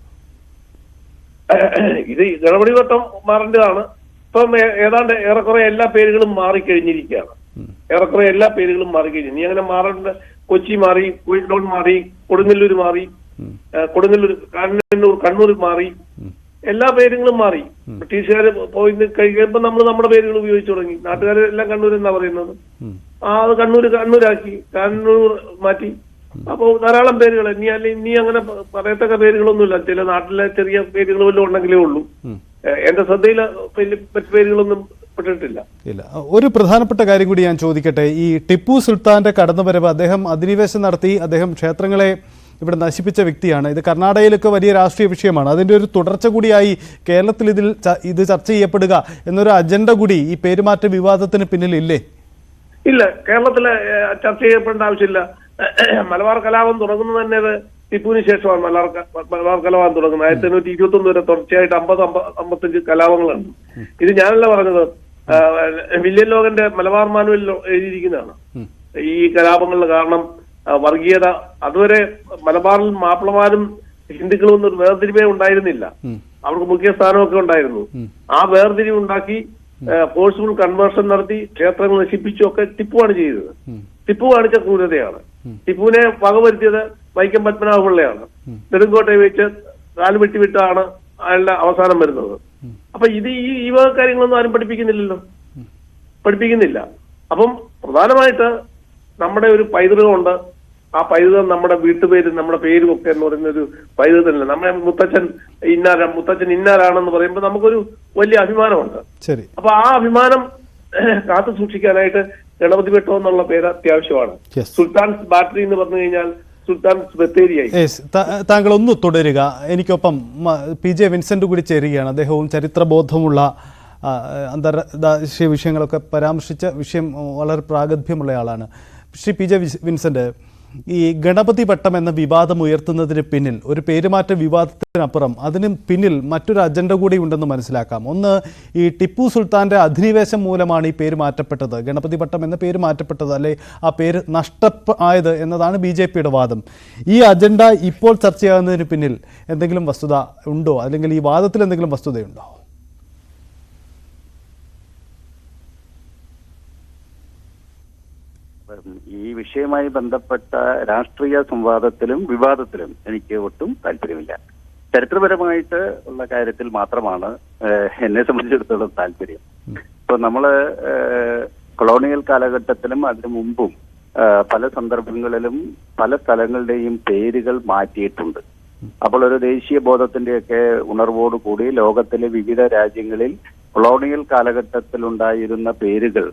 ഇത് ഗണപതി വട്ടം മാറേണ്ടതാണ്. ഇപ്പം ഏതാണ്ട് ഏറെക്കുറെ എല്ലാ പേരുകളും മാറിക്കഴിഞ്ഞിരിക്കുകയാണ്. ഏറെക്കുറെ എല്ലാ പേരുകളും മാറിക്കഴിഞ്ഞു. ഇനി അങ്ങനെ മാറേണ്ട കൊച്ചി മാറി, കോഴിക്കോട് മാറി, കൊടുങ്ങല്ലൂർ മാറി, കണ്ണൂർ മാറി, എല്ലാ പേരുകളും മാറി. ബ്രിട്ടീഷുകാർ പോയി കഴിയുമ്പോൾ നമ്മൾ നമ്മുടെ പേരുകൾ ഉപയോഗിച്ചു തുടങ്ങി. നാട്ടുകാരെല്ലാം കണ്ണൂർ എന്നാ പറയുന്നത്. അത് കണ്ണൂരാക്കി, കണ്ണൂർ മാറ്റി. അപ്പോ ധാരാളം പേരുകൾ ഇനി അങ്ങനെ പറയത്തക്ക പേരുകളൊന്നുമില്ല. ചില നാട്ടിലെ ചെറിയ പേരുകൾ വല്ലതും ഉണ്ടെങ്കിലേ ഉള്ളൂ. എന്റെ ശ്രദ്ധയിൽ മറ്റു പേരുകളൊന്നും പെട്ടിട്ടില്ല. ഇല്ല. ഒരു പ്രധാനപ്പെട്ട കാര്യം കൂടി ഞാൻ ചോദിക്കട്ടെ. ഈ ടിപ്പു സുൽത്താന്റെ കടന്നുവരവ്, അദ്ദേഹം അധിനിവേശം നടത്തി, അദ്ദേഹം ക്ഷേത്രങ്ങളെ ഇവിടെ നശിപ്പിച്ച വ്യക്തിയാണ്. ഇത് കർണാടകയിലൊക്കെ വലിയ രാഷ്ട്രീയ വിഷയമാണ്. അതിൻ്റെ ഒരു തുടർച്ച കൂടിയായി കേരളത്തിൽ ഇത് ചർച്ച ചെയ്യപ്പെടുക എന്നൊരു അജണ്ട കൂടി ഈ പേരുമാറ്റ വിവാദത്തിന് പിന്നിലില്ലേ? ഇല്ല, കേരളത്തില് ചർച്ച ചെയ്യപ്പെടേണ്ട ആവശ്യമില്ല. മലബാർ കലാപം തുടങ്ങുന്നത് തന്നെ ടിപ്പുവിന് ശേഷമാണ് മലബാർ കലാപം തുടങ്ങുന്നത്. 1821 വരെ തുടർച്ചയായിട്ട് 50-55 കലാപങ്ങളുണ്ട്. ഇത് ഞാനല്ല പറഞ്ഞത്, വില്യം ലോഗന്റെ മലബാർ മാനുവലിൽ എഴുതിയിരിക്കുന്നതാണ്. ഈ കലാപങ്ങളുടെ കാരണം വർഗീയത. അതുവരെ മലബാറിൽ മാപ്പിളമാരും ഹിന്ദുക്കളും ഒന്നും വേർതിരിവേ ഉണ്ടായിരുന്നില്ല. അവർക്ക് മുഖ്യ സ്ഥാനമൊക്കെ ഉണ്ടായിരുന്നു. ആ വേർതിരിവ് ഉണ്ടാക്കി ഫോഴ്സ്ഫുൾ കൺവേർഷൻ നടത്തി ക്ഷേത്രങ്ങൾ നശിപ്പിച്ചു ഒക്കെ ടിപ്പുവാണ് ചെയ്തത്. ടിപ്പു കാണിച്ച ക്രൂരതയാണ്. ടിപ്പുവിനെ വകവരുത്തിയത് വൈക്കം പത്മനാഭപിള്ളയാണ്. നെടുങ്കോട്ടയെ വെച്ച് കാല് വെട്ടിവിട്ടാണ് അയാളുടെ അവസാനം വരുന്നത്. അപ്പൊ ഇത് ഈ വക കാര്യങ്ങളൊന്നും ആരും പഠിപ്പിക്കുന്നില്ല. അപ്പം പ്രധാനമായിട്ട് നമ്മുടെ ഒരു പൈതൃകമുണ്ട്. ആ പൈതൃകം നമ്മുടെ വീട്ടുപേരും നമ്മുടെ പേരും ഒക്കെ എന്ന് പറയുന്ന ഒരു പൈതൃകത്തില്ല. നമ്മുടെ മുത്തച്ഛൻ ഇന്നാരാണെന്ന് പറയുമ്പോൾ നമുക്കൊരു വലിയ അഭിമാനമുണ്ട്. ശരി. അപ്പൊ ആ അഭിമാനം കാത്തു സൂക്ഷിക്കാനായിട്ട് ഗണപതി വെട്ടം എന്നുള്ള പേര് അത്യാവശ്യമാണ്. സുൽത്താൻസ് ബാറ്ററി എന്ന് പറഞ്ഞു കഴിഞ്ഞാൽ സുൽത്താൻസ് ബത്തേരിയായി. താങ്കൾ ഒന്ന് തുടരുക. എനിക്കൊപ്പം PJ വിൻസെന്റ് കൂടി ചേരുകയാണ്. അദ്ദേഹവും ചരിത്രബോധമുള്ള അന്തർദേശീയ വിഷയങ്ങളൊക്കെ പരാമർശിച്ച വിഷയം വളരെ പ്രാഗൽഭ്യമുള്ള ആളാണ്. ശ്രീ PJ വിൻസെന്റ്, ഈ ഗണപതി വട്ടം എന്ന വിവാദം ഉയർത്തുന്നതിന് പിന്നിൽ, ഒരു പേരുമാറ്റ വിവാദത്തിനപ്പുറം അതിന് പിന്നിൽ മറ്റൊരു അജണ്ട കൂടി ഉണ്ടെന്ന് മനസ്സിലാക്കാം. ഒന്ന്, ഈ ടിപ്പു സുൽത്താന്റെ അധിനിവേശം മൂലമാണ് ഈ പേര് മാറ്റപ്പെട്ടത്, ഗണപതി വട്ടം എന്ന പേര് മാറ്റപ്പെട്ടത്, അല്ലെ ആ പേര് നഷ്ടമായത് എന്നതാണ് BJPയുടെ വാദം. ഈ അജണ്ട ഇപ്പോൾ ചർച്ചയാകുന്നതിന് പിന്നിൽ എന്തെങ്കിലും വസ്തുത ഉണ്ടോ, അല്ലെങ്കിൽ ഈ വാദത്തിൽ എന്തെങ്കിലും വസ്തുതയുണ്ടോ? ഈ വിഷയവുമായി ബന്ധപ്പെട്ട രാഷ്ട്രീയ സംവാദത്തിലും വിവാദത്തിലും എനിക്ക് ഒട്ടും താല്പര്യമില്ല. ചരിത്രപരമായിട്ട് ഉള്ള കാര്യത്തിൽ മാത്രമാണ് എന്നെ സംബന്ധിച്ചിടത്തോളം താല്പര്യം. ഇപ്പൊ നമ്മള് കൊളോണിയൽ കാലഘട്ടത്തിലും അതിനു മുമ്പും പല സന്ദർഭങ്ങളിലും പല സ്ഥലങ്ങളുടെയും പേരുകൾ മാറ്റിയിട്ടുണ്ട്. അപ്പോൾ ഒരു ദേശീയ ബോധത്തിന്റെയൊക്കെ ഉണർവോടുകൂടി ലോകത്തിലെ വിവിധ രാജ്യങ്ങളിൽ കൊളോണിയൽ കാലഘട്ടത്തിൽ ഉണ്ടായിരുന്ന പേരുകൾ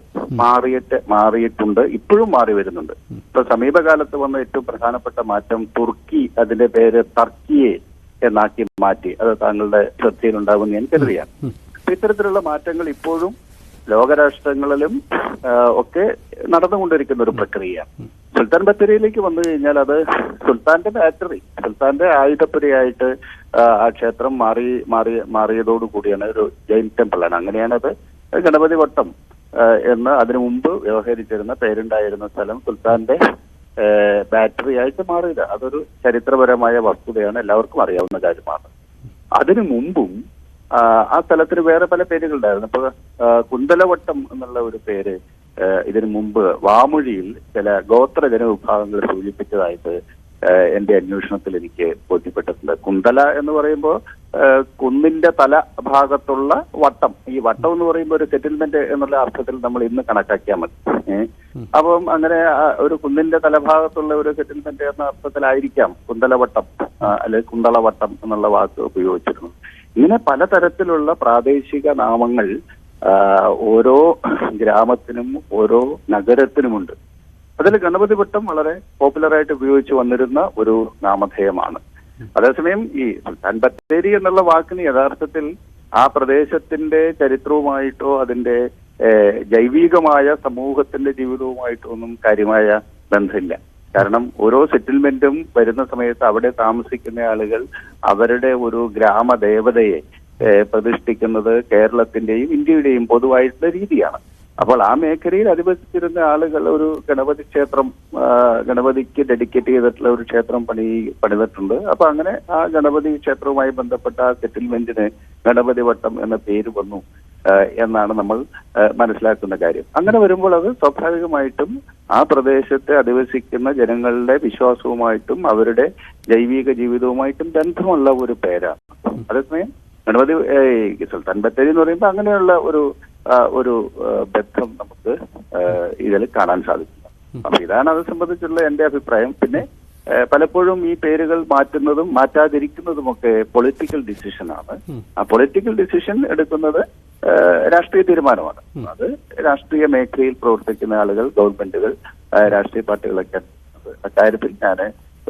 മാറിയിട്ടുണ്ട്, ഇപ്പോഴും മാറി വരുന്നുണ്ട്. ഇപ്പൊ സമീപകാലത്ത് വന്ന ഏറ്റവും പ്രധാനപ്പെട്ട മാറ്റം തുർക്കി അതിന്റെ പേര് ടർക്കിയെ എന്നാക്കി മാറ്റി. അത് താങ്കളുടെ ശ്രദ്ധയിലുണ്ടാകുമെന്ന് ഞാൻ കരുതിയാണ്. ഇത്തരത്തിലുള്ള മാറ്റങ്ങൾ ഇപ്പോഴും ലോകരാഷ്ട്രങ്ങളിലും ഒക്കെ നടന്നുകൊണ്ടിരിക്കുന്ന ഒരു പ്രക്രിയയാണ്. സുൽത്താൻ ബത്തേരിയിലേക്ക് വന്നു കഴിഞ്ഞാൽ അത് സുൽത്താന്റെ ബാറ്ററി, സുൽത്താന്റെ ആയുധപ്പുരയായിട്ട് ആ ക്ഷേത്രം മാറിയതോടുകൂടിയാണ് ഒരു ജൈൻ ടെമ്പിളാണ്. അങ്ങനെയാണ് അത് ഗണപതി വട്ടം എന്ന് അതിനു മുമ്പ് വ്യവഹരിച്ചിരുന്ന പേരുണ്ടായിരുന്ന സ്ഥലം സുൽത്താന്റെ ബാറ്ററി ആയിട്ട് മാറിയത്. അതൊരു ചരിത്രപരമായ വസ്തുതയാണ്, എല്ലാവർക്കും അറിയാവുന്ന കാര്യമാണ്. അതിനു മുമ്പും ആ സ്ഥലത്തിന് വേറെ പല പേരുകളുണ്ടായിരുന്നു. ഇപ്പൊ കുന്തലവട്ടം എന്നുള്ള ഒരു പേര് ഇതിനു മുമ്പ് വാമൊഴിയിൽ ചില ഗോത്ര ജനവിഭാഗങ്ങൾ സൂചിപ്പിച്ചതായിട്ട് എന്റെ അന്വേഷണത്തിൽ എനിക്ക് ബോധ്യപ്പെട്ടിട്ടുണ്ട്. കുന്തല എന്ന് പറയുമ്പോൾ കുന്നിന്റെ തല ഭാഗത്തുള്ള വട്ടം. ഈ വട്ടം എന്ന് പറയുമ്പോൾ ഒരു സെറ്റിൽമെന്റ് എന്നുള്ള അർത്ഥത്തിൽ നമ്മൾ ഇന്ന് കണക്കാക്കിയാൽ മതി. അപ്പം അങ്ങനെ ഒരു കുന്നിന്റെ തലഭാഗത്തുള്ള ഒരു സെറ്റിൽമെന്റ് എന്ന അർത്ഥത്തിലായിരിക്കാം കുന്തലവട്ടം അല്ലെങ്കിൽ കുന്തളവട്ടം എന്നുള്ള വാക്ക് ഉപയോഗിച്ചിരുന്നു. ഇങ്ങനെ പലതരത്തിലുള്ള പ്രാദേശിക നാമങ്ങൾ ഓരോ ഗ്രാമത്തിനും ഓരോ നഗരത്തിനുമുണ്ട്. അതിൽ ഗണപതി വട്ടം വളരെ പോപ്പുലറായിട്ട് ഉപയോഗിച്ച് വന്നിരുന്ന ഒരു നാമധേയമാണ്. അതേസമയം ഈ സുൽത്താൻ ബത്തേരി എന്നുള്ള വാക്കിന് യഥാർത്ഥത്തിൽ ആ പ്രദേശത്തിന്റെ ചരിത്രവുമായിട്ടോ അതിന്റെ ജൈവികമായ സമൂഹത്തിന്റെ ജീവിതവുമായിട്ടോ ഒന്നും കാര്യമായ ബന്ധമില്ല. കാരണം ഓരോ സെറ്റിൽമെന്റും വരുന്ന സമയത്ത് അവിടെ താമസിക്കുന്ന ആളുകൾ അവരുടെ ഒരു ഗ്രാമദേവതയെ പ്രതിഷ്ഠിക്കുന്നത് കേരളത്തിന്റെയും ഇന്ത്യയുടെയും പൊതുവായിട്ടുള്ള രീതിയാണ്. അപ്പോൾ ആ മേഖലയിൽ അധിവസിച്ചിരുന്ന ആളുകൾ ഒരു ഗണപതി ക്ഷേത്രം, ഗണപതിക്ക് ഡെഡിക്കേറ്റ് ചെയ്തിട്ടുള്ള ഒരു ക്ഷേത്രം പണിതിട്ടുണ്ട്. അപ്പൊ അങ്ങനെ ആ ഗണപതി ക്ഷേത്രവുമായി ബന്ധപ്പെട്ട ആ സെറ്റിൽമെന്റിന് ഗണപതി വട്ടം എന്ന പേര് വന്നു എന്നാണ് നമ്മൾ മനസ്സിലാക്കുന്ന കാര്യം. അങ്ങനെ വരുമ്പോൾ അത് സ്വാഭാവികമായിട്ടും ആ പ്രദേശത്ത് അധിവസിക്കുന്ന ജനങ്ങളുടെ വിശ്വാസവുമായിട്ടും അവരുടെ ജൈവിക ജീവിതവുമായിട്ടും ബന്ധമുള്ള ഒരു പേരാണ്. അതേസമയം ഗണപതി സുൽത്താൻ ബത്തേരി എന്ന് പറയുമ്പോൾ അങ്ങനെയുള്ള ഒരു ബന്ധം നമുക്ക് ഇതിൽ കാണാൻ സാധിക്കില്ല. അപ്പൊ ഇതാണ് അത് സംബന്ധിച്ചുള്ള എന്റെ അഭിപ്രായം. പിന്നെ പലപ്പോഴും ഈ പേരുകൾ മാറ്റുന്നതും മാറ്റാതിരിക്കുന്നതുമൊക്കെ പൊളിറ്റിക്കൽ ഡിസിഷനാണ്. ആ പൊളിറ്റിക്കൽ ഡിസിഷൻ എടുക്കുന്നത് രാഷ്ട്രീയ തീരുമാനമാണ്. അത് രാഷ്ട്രീയ മേഖലയിൽ പ്രവർത്തിക്കുന്ന ആളുകൾ, ഗവൺമെന്റുകൾ, രാഷ്ട്രീയ പാർട്ടികളൊക്കെ അക്കാര്യത്തിൽ ഞാൻ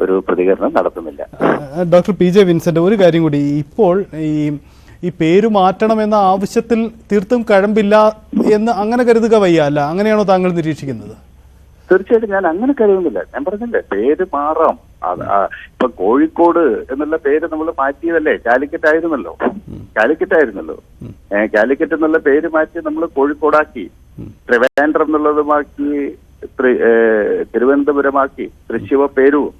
ഒരു പ്രതികരണം നടത്തുന്നില്ല. ഡോക്ടർ PJ വിൻസെന്റ്, ഒരു കാര്യം കൂടി, ഇപ്പോൾ ഈ പേര് മാറ്റണമെന്ന ആവശ്യത്തിൽ തീർത്തും കഴമ്പില്ല എന്ന് അങ്ങനെ കരുതുക വയ്യ, അല്ല അങ്ങനെയാണോ താങ്കൾ നിരീക്ഷിക്കുന്നത്? തീർച്ചയായിട്ടും ഞാൻ അങ്ങനെ കരുതുന്നില്ല. ഞാൻ പറഞ്ഞില്ലേ, പേര് മാറാം. ഇപ്പൊ കോഴിക്കോട് എന്നുള്ള പേര് നമ്മൾ മാറ്റിയതല്ലേ, കാലിക്കറ്റ് ആയിരുന്നല്ലോ. കാലിക്കറ്റ് എന്നുള്ള പേര് മാറ്റി നമ്മൾ കോഴിക്കോടാക്കി, ട്രിവാൻഡ്രം എന്നുള്ളതുമാക്കി, തിരുവനന്തപുരമാക്കി, തൃശ്ശിവ പേരൂർ,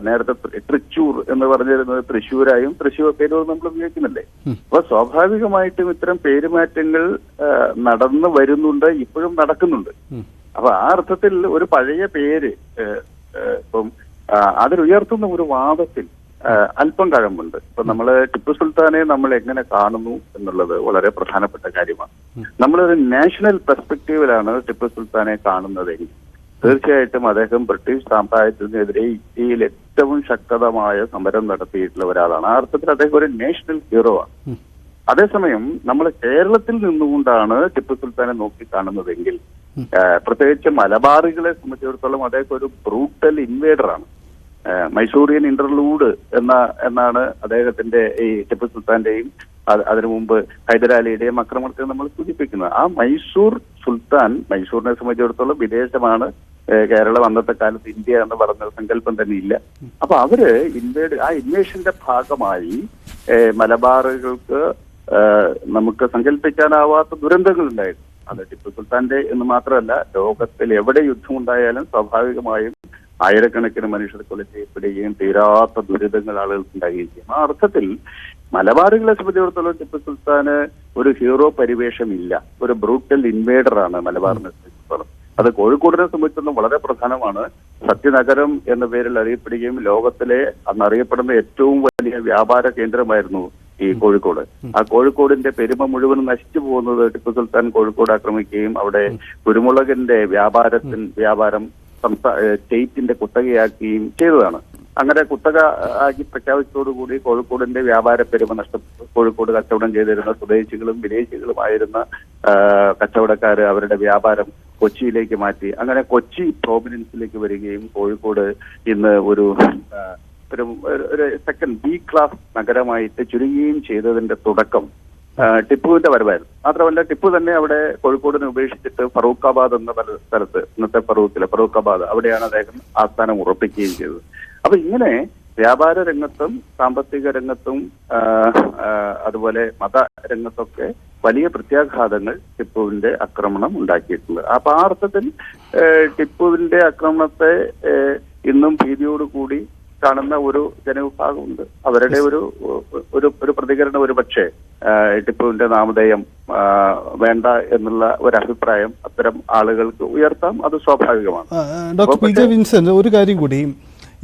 നേരത്തെ തൃച്ചൂർ എന്ന് പറഞ്ഞിരുന്നത് തൃശ്ശൂരായും തൃശ്ശൂർ പേരൂർ നമ്മൾ ഉപയോഗിക്കുന്നില്ലേ. അപ്പൊ സ്വാഭാവികമായിട്ടും ഇത്തരം പേരുമാറ്റങ്ങൾ നടന്നു വരുന്നുണ്ട്, ഇപ്പോഴും നടക്കുന്നുണ്ട്. അപ്പൊ ആ അർത്ഥത്തിൽ ഒരു പഴയ പേര് ഇപ്പം അതിലുയർത്തുന്ന ഒരു വാദത്തിൽ അല്പം കഴമ്പുണ്ട്. ഇപ്പൊ നമ്മള് ടിപ്പു സുൽത്താനെ നമ്മൾ എങ്ങനെ കാണുന്നു എന്നുള്ളത് വളരെ പ്രധാനപ്പെട്ട കാര്യമാണ്. നമ്മളൊരു നാഷണൽ പെർസ്പെക്റ്റീവിലാണ് ടിപ്പു സുൽത്താനെ കാണുന്നതെങ്കിൽ തീർച്ചയായിട്ടും അദ്ദേഹം ബ്രിട്ടീഷ് സാമ്രാജ്യത്തിനെതിരെ ഇന്ത്യയിൽ ഏറ്റവും ശക്തമായ സമരം നടത്തിയിട്ടുള്ള ഒരാളാണ്. ആ അർത്ഥത്തിൽ അദ്ദേഹം ഒരു നാഷണൽ ഹീറോ ആണ്. അതേസമയം നമ്മൾ കേരളത്തിൽ നിന്നുകൊണ്ടാണ് ടിപ്പു സുൽത്താനെ നോക്കി കാണുന്നതെങ്കിൽ, പ്രത്യേകിച്ച് മലബാറുകളെ സംബന്ധിച്ചിടത്തോളം അദ്ദേഹം ഒരു ബ്രൂട്ടൽ ഇൻവേഡറാണ്. മൈസൂറിയൻ ഇന്റർലൂഡ് എന്നാണ് അദ്ദേഹത്തിന്റെ ഈ ടിപ്പു സുൽത്താന്റെയും അതിനു മുമ്പ് ഹൈദരാലിയുടെയും ആക്രമണത്തെ നമ്മൾ സൂചിപ്പിക്കുന്നത്. ആ മൈസൂർ സുൽത്താൻ, മൈസൂരിനെ സംബന്ധിച്ചിടത്തോളം വിദേശമാണ് കേരളം, അന്നത്തെ കാലത്ത് ഇന്ത്യ എന്ന് പറഞ്ഞ സങ്കല്പം തന്നെ ഇല്ല. അപ്പൊ അവര് ആ ഇൻവേഷന്റെ ഭാഗമായി മലബാറുകൾക്ക് നമുക്ക് സങ്കല്പിക്കാനാവാത്ത ദുരന്തങ്ങൾ ഉണ്ടായിരുന്നു. അത് ടിപ്പു സുൽത്താന്റെ എന്ന് മാത്രമല്ല, ലോകത്തിൽ എവിടെ യുദ്ധമുണ്ടായാലും സ്വാഭാവികമായും ആയിരക്കണക്കിന് മനുഷ്യർ കൊല ചെയ്യപ്പെടുകയും തീരാത്ത ദുരിതങ്ങൾ ആളുകൾക്ക് ഉണ്ടാകുകയും ചെയ്യും. ആ അർത്ഥത്തിൽ മലബാറുകളെ സംബന്ധിച്ചിടത്തോളം ടിപ്പു സുൽത്താന് ഒരു ഹീറോ പരിവേഷമില്ല, ഒരു ബ്രൂട്ടൽ ഇൻവേഡറാണ് മലബാറിനെ സംബന്ധിച്ചിടത്തോളം. അത് കോഴിക്കോടിനെ സംബന്ധിച്ചിടത്തോളം വളരെ പ്രധാനമാണ്. സത്യനഗരം എന്ന പേരിൽ അറിയപ്പെടുകയും ലോകത്തിലെ അന്നറിയപ്പെടുന്ന ഏറ്റവും വലിയ വ്യാപാര കേന്ദ്രമായിരുന്നു ഈ കോഴിക്കോട്. ആ കോഴിക്കോടിന്റെ പെരുമ മുഴുവൻ നശിച്ചു പോകുന്നത് ടിപ്പു സുൽത്താൻ കോഴിക്കോട് ആക്രമിക്കുകയും അവിടെ കുരുമുളകിന്റെ വ്യാപാരം സ്റ്റേറ്റിന്റെ കുത്തകയാക്കുകയും ചെയ്തതാണ്. അങ്ങനെ കുത്തക ആക്കി പ്രഖ്യാപിച്ചതോടുകൂടി കോഴിക്കോടിന്റെ വ്യാപാര പെരുമ നഷ്ടപ്പെട്ടു. കോഴിക്കോട് കച്ചവടം ചെയ്തിരുന്ന സ്വദേശികളും വിദേശികളുമായിരുന്ന കച്ചവടക്കാര് അവരുടെ വ്യാപാരം കൊച്ചിയിലേക്ക് മാറ്റി. അങ്ങനെ കൊച്ചി പ്രോമിനൻസിലേക്ക് വരികയും കോഴിക്കോട് ഇന്ന് ഒരു സെക്കൻഡ് ബി ക്ലാസ് നഗരമായിട്ട് ചുരുങ്ങുകയും ചെയ്തതിന്റെ തുടക്കം ടിപ്പുവിന്റെ വരവായിരുന്നു. മാത്രമല്ല, ടിപ്പു തന്നെ അവിടെ കോഴിക്കോടിനെ ഉപേക്ഷിച്ചിട്ട് ഫറൂഖാബാദ് എന്ന സ്ഥലത്ത്, ഇന്നത്തെ ഫറൂഖാബാദ്, അവിടെയാണ് അദ്ദേഹം ആസ്ഥാനം ഉറപ്പിക്കുകയും ചെയ്തത്. അപ്പൊ ഇങ്ങനെ വ്യാപാര രംഗത്തും സാമ്പത്തിക രംഗത്തും അതുപോലെ മതരംഗത്തൊക്കെ വലിയ പ്രത്യാഘാതങ്ങൾ ടിപ്പുവിന്റെ ആക്രമണം ഉണ്ടാക്കിയിട്ടുണ്ട്. അപ്പൊ ആ അർത്ഥത്തിൽ ടിപ്പുവിന്റെ ആക്രമണത്തെ ഇന്നും ഭീതിയോടുകൂടി കാണുന്ന ഒരു ജനവിഭാഗമുണ്ട്. അവരുടെ ഒരു പ്രതികരണം ഒരു പക്ഷേ ടിപ്പുവിന്റെ നാമധേയം വേണ്ട എന്നുള്ള ഒരു അഭിപ്രായം അത്തരം ആളുകൾക്ക് ഉയർത്താം. അത് സ്വാഭാവികമാണ്. ഡോക്ടർ പി ജെ വിൻസെന്റ്, ഒരു കാര്യം കൂടി,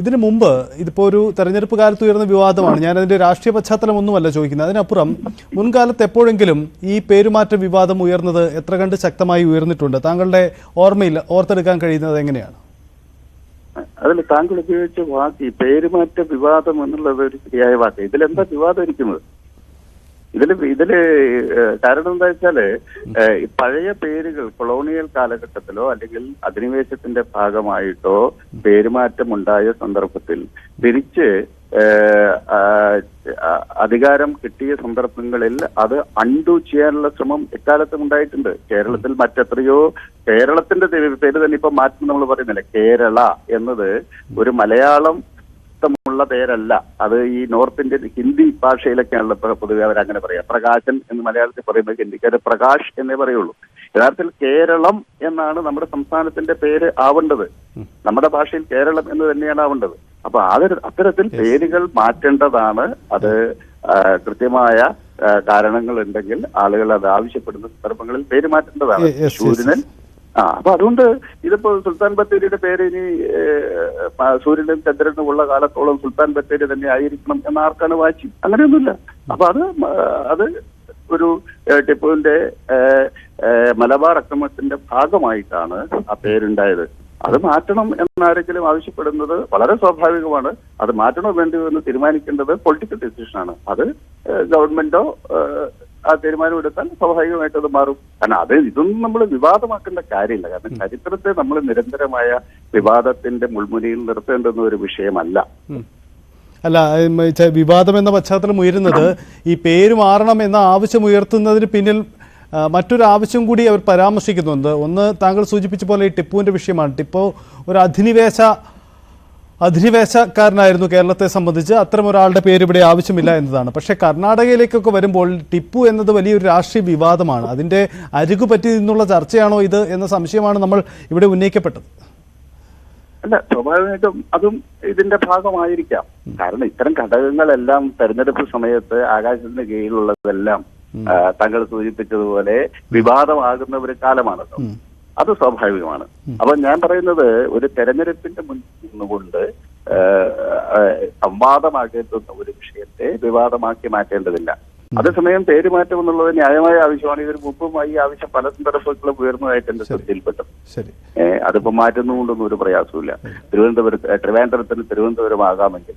ഇതിനു മുമ്പ് ഇതിപ്പോൾ ഒരു തെരഞ്ഞെടുപ്പ് കാലത്ത് ഉയർന്ന വിവാദമാണ്. ഞാനതിൻ്റെ രാഷ്ട്രീയ പശ്ചാത്തലമൊന്നുമല്ല ചോദിക്കുന്നത്. അതിനപ്പുറം മുൻകാലത്ത് എപ്പോഴെങ്കിലും ഈ പേരുമാറ്റ വിവാദം ഉയർന്നത് എത്ര കണ്ട് ശക്തമായി ഉയർന്നിട്ടുണ്ട്? താങ്കളുടെ ഓർമ്മയിൽ ഓർത്തെടുക്കാൻ കഴിയുന്നത് എങ്ങനെയാണ്? അതിൽ താങ്കൾ ഉപയോഗിച്ച വാക്ക്, ഈ പേരുമാറ്റ വിവാദം എന്നുള്ളത് ഒരു ശരിയായ വാക്ക്. ഇതിലെന്താ വിവാദം ഇരിക്കുന്നത്? ഇതില് കാരണം എന്താ വെച്ചാല്, പഴയ പേരുകൾ കൊളോണിയൽ കാലഘട്ടത്തിലോ അല്ലെങ്കിൽ അധിനിവേശത്തിന്റെ ഭാഗമായിട്ടോ പേരുമാറ്റം ഉണ്ടായ സന്ദർഭത്തിൽ തിരിച്ച് അധികാരം കിട്ടിയ സന്ദർഭങ്ങളിൽ അത് അൺഡു ചെയ്യാനുള്ള ശ്രമം എക്കാലത്തും ഉണ്ടായിട്ടുണ്ട്. കേരളത്തിൽ മറ്റെത്രയോ കേരളത്തിന്റെ പേര് തന്നെ ഇപ്പൊ മാറ്റം നമ്മൾ പറയുന്നില്ല. കേരള എന്നത് ഒരു മലയാളം ുള്ള പേരല്ല. അത് ഈ നോർത്ത് ഇന്ത്യൻ ഹിന്ദി ഭാഷയിലൊക്കെയാണല്ലോ പൊതുവെ അവരങ്ങനെ പറയാം. പ്രകാശൻ എന്ന് മലയാളത്തിൽ പറയുന്നത് ഹിന്ദിക്കാർ പ്രകാശ് എന്നേ പറയുള്ളൂ. യഥാർത്ഥത്തിൽ കേരളം എന്നാണ് നമ്മുടെ സംസ്ഥാനത്തിന്റെ പേര് ആവേണ്ടത്. നമ്മുടെ ഭാഷയിൽ കേരളം എന്ന് തന്നെയാണ് ആവേണ്ടത്. അപ്പൊ അത്തരത്തിൽ പേരുകൾ മാറ്റേണ്ടതാണ്. അത് കൃത്യമായ കാരണങ്ങൾ ഉണ്ടെങ്കിൽ ആളുകൾ അത് ആവശ്യപ്പെടുന്ന സന്ദർഭങ്ങളിൽ പേര് മാറ്റേണ്ടതാണ്. സൂര്യനൻ അപ്പൊ അതുകൊണ്ട് ഇതിപ്പോ സുൽത്താൻ ബത്തേരിയുടെ പേര് ഇനി സൂര്യനും ചന്ദ്രനും ഉള്ള കാലത്തോളം സുൽത്താൻ ബത്തേരി തന്നെ ആയിരിക്കണം എന്ന ആർക്കാണ് വാശി? അങ്ങനെയൊന്നുമില്ല. അപ്പൊ അത് ഒരു ടിപ്പുവിന്റെ മലബാർ അക്രമത്തിന്റെ ഭാഗമായിട്ടാണ് ആ പേരുണ്ടായത്. അത് മാറ്റണം എന്നാരെങ്കിലും ആവശ്യപ്പെടുന്നത് വളരെ സ്വാഭാവികമാണ്. അത് മാറ്റണോ വേണ്ടയോ എന്ന് തീരുമാനിക്കേണ്ടത് പൊളിറ്റിക്കൽ ഡിസിഷനാണ്. അത് ഗവൺമെന്റോ ആ തീരുമാനം എടുത്താൽ സ്വാഭാവികമായിട്ട് അത് മാറും. കാരണം ഇതൊന്നും നമ്മൾ വിവാദമാക്കേണ്ട കാര്യമില്ല. കാരണം ചരിത്രത്തെ നമ്മൾ നിരന്തരമായ വിവാദത്തിന്റെ മുൾമുനയിൽ നിർത്തേണ്ടുന്ന ഒരു വിഷയമല്ല. അല്ല, വിവാദം എന്ന പശ്ചാത്തലം ഉയരുന്നത് ഈ പേര് മാറണം എന്ന ആവശ്യം ഉയർത്തുന്നതിന് പിന്നിൽ മറ്റൊരു ആവശ്യം കൂടി അവർ പരാമർശിക്കുന്നുണ്ട്. ഒന്ന്, താങ്കൾ സൂചിപ്പിച്ച പോലെ ഈ ടിപ്പുവിൻ്റെ വിഷയമാണ്. ടിപ്പു ഒരു അധിനിവേശക്കാരനായിരുന്നു. കേരളത്തെ സംബന്ധിച്ച് അത്തരം ഒരാളുടെ പേര് ഇവിടെ ആവശ്യമില്ല എന്നതാണ്. പക്ഷേ കർണാടകയിലേക്കൊക്കെ വരുമ്പോൾ ടിപ്പു എന്നത് വലിയൊരു രാഷ്ട്രീയ വിവാദമാണ്. അതിൻ്റെ അരികുപറ്റി നിന്നുള്ള ചർച്ചയാണോ ഇത് എന്ന സംശയമാണ് നമ്മൾ ഇവിടെ ഉന്നയിക്കപ്പെട്ടത്. അല്ല, സ്വാഭാവികമായിട്ടും അതും ഇതിന്റെ ഭാഗമായിരിക്കാം. കാരണം ഇത്തരം ഘടകങ്ങളെല്ലാം തെരഞ്ഞെടുപ്പ് സമയത്ത് ആകാശത്തിന് കീഴിലുള്ളതെല്ലാം താങ്കൾ സൂചിപ്പിച്ചതുപോലെ വിവാദമാകുന്ന ഒരു കാലമാണല്ലോ. അത് സ്വാഭാവികമാണ്. അപ്പൊ ഞാൻ പറയുന്നത്, ഒരു തെരഞ്ഞെടുപ്പിന്റെ മുന്നിൽ നിന്നുകൊണ്ട് സംവാദമാക്കേണ്ടുന്ന ഒരു വിഷയത്തെ വിവാദമാക്കി മാറ്റേണ്ടതില്ല. അതേസമയം പേരുമാറ്റം എന്നുള്ളത് ന്യായമായ ആവശ്യമാണ്. ഇതിന് മുമ്പും ഈ ആവശ്യം പല സന്ദർഭങ്ങളും ഉയർന്നതായിട്ട് എന്റെ ശ്രദ്ധയിൽപ്പെട്ടു. അതിപ്പോ മാറ്റുന്നതുകൊണ്ടൊന്നും ഒരു പ്രയാസമില്ല. ട്രിവാൻഡ്രത്തിന് തിരുവനന്തപുരം ആകാമെങ്കിൽ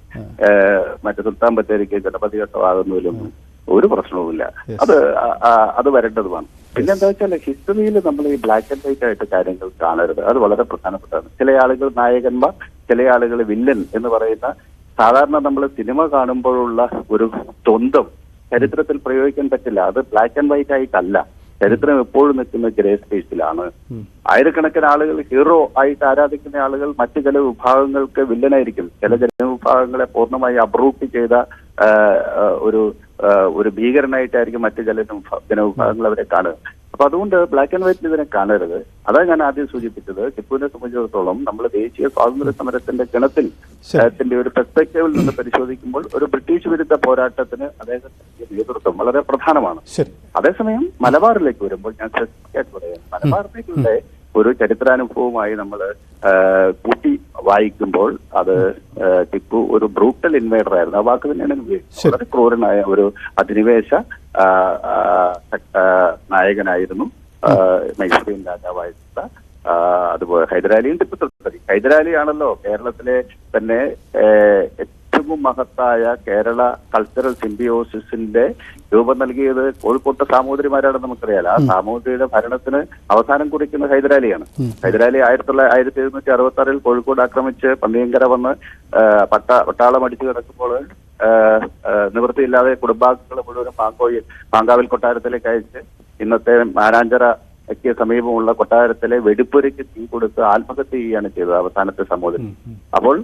മറ്റു സുൽത്താൻ ബത്തേരിക്ക് ഗണപതി ഘട്ടമാകുന്നതിലൊന്നും ഒരു പ്രശ്നവുമില്ല. അത് വരേണ്ടതുമാണ്. പിന്നെന്താ വെച്ചാൽ, ഹിസ്റ്ററിയിൽ നമ്മൾ ഈ ബ്ലാക്ക് ആൻഡ് വൈറ്റ് ആയിട്ട് കാര്യങ്ങൾ കാണരുത്. അത് വളരെ പ്രധാനപ്പെട്ടതാണ്. ചില ആളുകൾ നായകന്മാർ, ചില ആളുകൾ വില്ലൻ എന്ന് പറയുന്ന, സാധാരണ നമ്മൾ സിനിമ കാണുമ്പോഴുള്ള ഒരു ദ്വന്ദ്ം ചരിത്രത്തിൽ പ്രയോഗിക്കാൻ പറ്റില്ല. അത് ബ്ലാക്ക് ആൻഡ് വൈറ്റ് ആയിട്ടല്ല. ചരിത്രം എപ്പോഴും നിൽക്കുന്ന ഗ്രേ സ്പേസിലാണ്. ആയിരക്കണക്കിന് ആളുകൾ ഹീറോ ആയിട്ട് ആരാധിക്കുന്ന ആളുകൾ മറ്റു ചില വിഭാഗങ്ങൾക്ക് വില്ലനായിരിക്കും. ചില ജനവിഭാഗങ്ങളെ പൂർണ്ണമായി അബ്രൂട്ട് ചെയ്ത ഒരു ഭീകരനായിട്ടായിരിക്കും മറ്റു ചില ജനവിഭാഗങ്ങൾ അവരെ കാണുക. അപ്പൊ അതുകൊണ്ട് ബ്ലാക്ക് ആൻഡ് വൈറ്റിൽ ഇതിനെ കാണരുത്. അതാണ് ഞാൻ ആദ്യം സൂചിപ്പിച്ചത്. ടിപ്പുവിനെ സംബന്ധിച്ചിടത്തോളം നമ്മൾ ദേശീയ സ്വാതന്ത്ര്യ സമരത്തിന്റെ ഗണത്തിന്റെ ഒരു പെർസ്പെക്റ്റീവിൽ നിന്ന് പരിശോധിക്കുമ്പോൾ ഒരു ബ്രിട്ടീഷ് വിരുദ്ധ പോരാട്ടത്തിന് അദ്ദേഹത്തിന്റെ നേതൃത്വം വളരെ പ്രധാനമാണ്. അതേസമയം മലബാറിലേക്ക് വരുമ്പോൾ ഞാൻ സ്പെസിഫിക്കായിട്ട് പറയാം, മലബാറിലേക്കുള്ള ഒരു ചരിത്രാനുഭവമായി നമ്മൾ കൂട്ടി വായിക്കുമ്പോൾ അത് ടിപ്പു ഒരു ബ്രൂട്ടൽ ഇൻവേഡർ ആയിരുന്നു. ആ വാക്ക് തന്നെയാണ് ഉപയോഗിച്ചത്. വളരെ ക്രൂരനായ ഒരു അധിനിവേശ നായകനായിരുന്നു. മൈസൂരിയൻ രാജാവായിട്ടുള്ള അതുപോലെ ഹൈദരാലിയും ടിപ്പു സുൽത്താൻ. ഹൈദരാലിയാണല്ലോ കേരളത്തിലെ തന്നെ ഏറ്റവും മഹത്തായ കേരള കൾച്ചറൽ സിംബിയോസിന്റെ രൂപം നൽകിയത് കോഴിക്കോട്ടെ സാമൂതിരിമാരാണെന്ന് നമുക്കറിയാലോ. ആ സാമൂതിരിയുടെ ഭരണത്തിന് അവസാനം കുറിക്കുന്ന ഹൈദരാലിയാണ്. ഹൈദരാലി 1766 കോഴിക്കോട് ആക്രമിച്ച് പന്നിയങ്കര വന്ന് പട്ടാളം അടിച്ചു കിടക്കുമ്പോൾ നിവൃത്തിയില്ലാതെ കുടുംബാംഗങ്ങൾ മുഴുവൻ പാങ്കാവിൽ കൊട്ടാരത്തിലേക്ക് അയച്ച് ഇന്നത്തെ മാനാഞ്ചിറയ്ക്ക് സമീപമുള്ള കൊട്ടാരത്തിലെ വെടിപ്പുരയ്ക്ക് തീ കൊടുത്ത് ആത്മഹത്യ ചെയ്യുകയാണ് ചെയ്തത് അവസാനത്തെ സമുദ്രം. അപ്പോൾ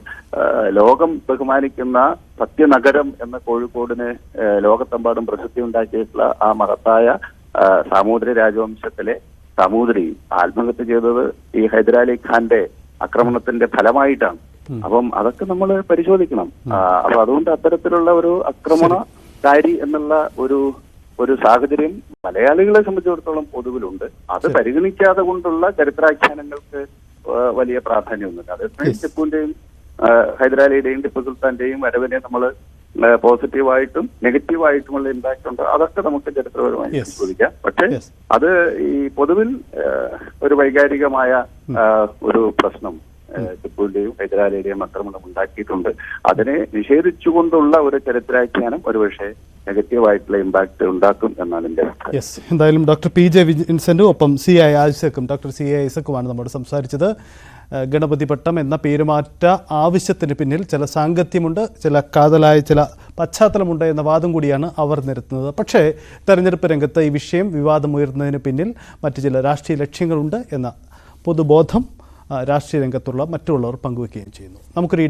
ലോകം ബഹുമാനിക്കുന്ന സത്യനഗരം എന്ന കോഴിക്കോടിന് ലോകത്തെമ്പാടും പ്രസിദ്ധി ഉണ്ടാക്കിയിട്ടുള്ള ആ മഹത്തായ സാമൂതിരി രാജവംശത്തിലെ സാമൂതിരി ആത്മഹത്യ ചെയ്തത് ഈ ഹൈദരാലി ഖാന്റെ ആക്രമണത്തിന്റെ ഫലമായിട്ടാണ്. അപ്പം അതൊക്കെ നമ്മൾ പരിശോധിക്കണം. അപ്പൊ അതുകൊണ്ട് അത്തരത്തിലുള്ള ഒരു ആക്രമണകാരി എന്നുള്ള ഒരു സാഹചര്യം മലയാളികളെ സംബന്ധിച്ചിടത്തോളം പൊതുവിലുണ്ട്. അത് പരിഗണിക്കാതെ കൊണ്ടുള്ള ചരിത്രാഖ്യാനങ്ങൾക്ക് വലിയ പ്രാധാന്യമൊന്നുമില്ല. അതേസമയം ടിപ്പുവിന്റെയും ഹൈദരാലിയുടെയും ടിപ്പു സുൽത്താന്റെയും വരവിനെ നമ്മൾ പോസിറ്റീവായിട്ടും നെഗറ്റീവായിട്ടുമുള്ള ഇമ്പാക്ട് ഉണ്ട്. അതൊക്കെ നമുക്ക് ചരിത്രപരമായി പരിശോധിക്കാം. പക്ഷേ അത് ഈ പൊതുവിൽ ഒരു വൈകാരികമായ ഒരു പ്രശ്നം ടിപ്പുവിന്റെയും ഹൈദരാലിയുടെയും ആക്രമണം ഉണ്ടാക്കിയിട്ടുണ്ട്. അതിനെ നിഷേധിച്ചുകൊണ്ടുള്ള ഒരു ചരിത്രാഖ്യാനം ഒരുപക്ഷെ നെഗറ്റീവായിട്ടുള്ള ഇമ്പാക്ട് ഉണ്ടാക്കും എന്നാണ് എന്റെ അഭിപ്രായം. എന്തായാലും ഡോക്ടർ പി ജെ വിൻസെന്റും ഒപ്പം CI ഐസക്കും ഡോക്ടർ CI ഐസക്കുമാണ് നമ്മോട് സംസാരിച്ചത്. ഗണപതി പട്ടം എന്ന പേരുമാറ്റ ആവശ്യത്തിന് പിന്നിൽ ചില സാങ്കത്യമുണ്ട്, ചില കാതലായ ചില പശ്ചാത്തലമുണ്ട് എന്ന വാദം കൂടിയാണ് അവർ നിരത്തുന്നത്. പക്ഷേ തെരഞ്ഞെടുപ്പ് രംഗത്ത് ഈ വിഷയം വിവാദമുയർന്നതിന് പിന്നിൽ മറ്റു ചില രാഷ്ട്രീയ ലക്ഷ്യങ്ങളുണ്ട് എന്ന പൊതുബോധം രാഷ്ട്രീയ രംഗത്തുള്ള മറ്റുള്ളവർ പങ്കുവയ്ക്കുകയും ചെയ്യുന്നു. നമുക്കൊരു